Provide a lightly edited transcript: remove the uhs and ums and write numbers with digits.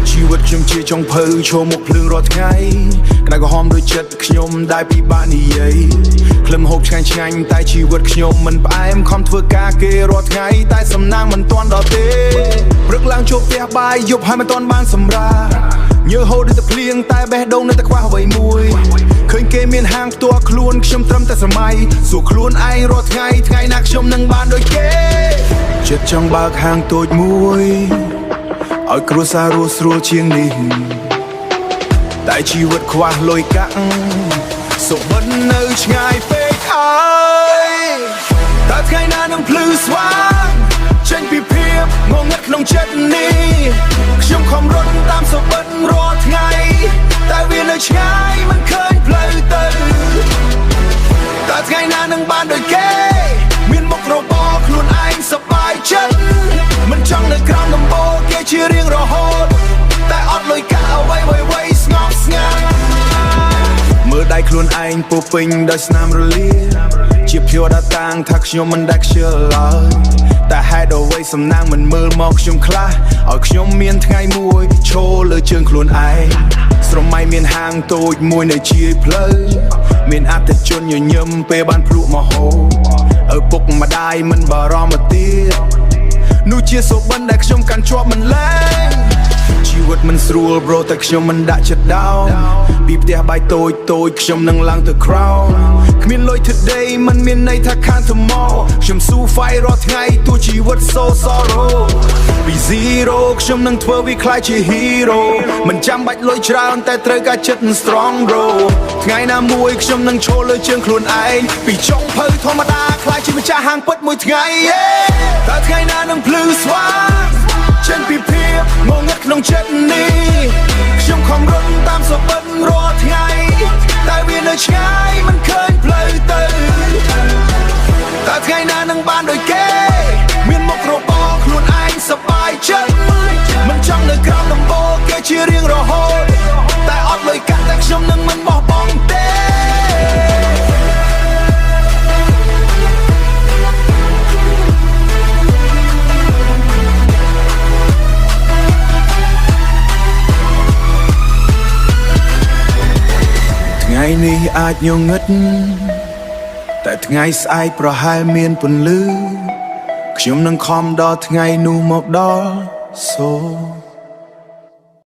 ชีวิตខ្ញុំជាចុងភៅឈរមុខភ្លើងរាល់ថ្ងៃក្តៅក្រហមដូចចិត្តខ្ញុំដែលពិបាកនិយាយក្លឹមហូបឆ្ងាញ់ឆ្ងាញ់តែជីវិតខ្ញុំមិនផ្អែមខំធ្វើការគេរាល់ថ្ងៃតែសំណាងមិនទាន់ដល់ទេព្រឹកឡើងចូលផ្ទះបាយយប់ហើយមិនទាន់បានសម្រាញើហូរដូចតែភ្លៀងតែបេះដូងនៅតែខ្វះអ្វីមួយឃើញគេមានហាងផ្ទាល់ខ្លួនខ្ញុំត្រឹមតែសម័យសួរខ្លួនឯងរាល់ថ្ងៃថ្ងៃណាខ្ញុំនឹងបានដូចគេចិត្តចង់បើកហាងតូចមួយឲ្យគ្រួសាររស់ស្រួលជាងនេះតែជីវិតខ្វះលុយកាក់សុបិននៅឆ្ងាយពេកហើយតែថ្ងៃណានឹងភ្លឺស្វាងចេញពីភាពងងឹតក្នុងចិត្តនេះខ្ញុំខំរត់តាមសុបិនរាល់ថ្ងៃតែវានៅឆ្ងាយមិនឃើញផ្លូវទៅតែថ្ងៃណានឹងបានដូចគេមានមុខរបរខ្លួនឯងសប្បាយចិត្តមិនចង់នៅក្រោមដំបូលគេជារៀងរហូតតែអត់លុយកាក់អ្វីស្ងប់ស្ងាត់មើលដៃខ្លួនឯងពោពេញដោយស្នាមរលាជាភ័រដល់តាំងថាខ្ញុំមិនដែលខ្ជិលឡើយតែហេតុអ្វីសំណាងមិនមើលមកខ្ញុំខ្លះឲ្យខ្ញុំមានថ្ងៃមួយឈរលើជើងខ្លួនឯងស្រមៃមានហាងតូចមួយនៅជាយផ្លូវមានអតិថិជនញញឹមពេលបានភ្លក់មកហូបឪពុកម្ដាយមិនបារម្ភទៀតនោះជាសុបិនដែលខ្ញុំកាន់ជាប់មិនលែងជីវិតមិនស្រួល bro តែខ្ញុំមិនដាក់ចិត្តដោនពីផ្ទះបាយតូចខ្ញុំនឹងឡើងទៅក្រោមគ្មានលុយ today មិនមានន័យថាខាន tomorrow ខ្ញុំស៊ូ fight រាល់ថ្ងៃទោះជីវិត so sorrow ពី zero ខ្ញុំនឹងធ្វើវាខ្លាយជា hero មិនចាំបាច់លុយច្រើនតែត្រូវការចិត្ត strong bro ថ្ងៃណាមួយខ្ញុំនឹងឈរលើជើងខ្លួនឯងពីចុងភៅធម្មតាខ្លាយជាម្ចាស់ហាងពិតមួយថ្ងៃតែថ្ងៃណានឹងភ្លឺស្វាងចេញពីភាពងងឹតក្នុងចិត្តនេះខ្ញុំខំរត់តាមសុបិនរាល់ថ្ងៃតែវានៅឆ្ងាយមិនឃើញផ្លូវទៅតែថ្ងៃណានឹងបានដូចគេមានមុខរបរខ្លួនឯងសប្បាយចិត្តមិនចង់នៅក្រោមដំបូលគេជារៀងរហូតតែអត់លុយកាក់តែខ្ញុំនឹងមិនបោះបង់ទេថ្ងៃនេះអាចងងឹតតែថ្ងៃស្អែកប្រហែលមានពន្លឺខ្ញុំនឹងខំដល់ថ្ងៃនោះមកដល់សូ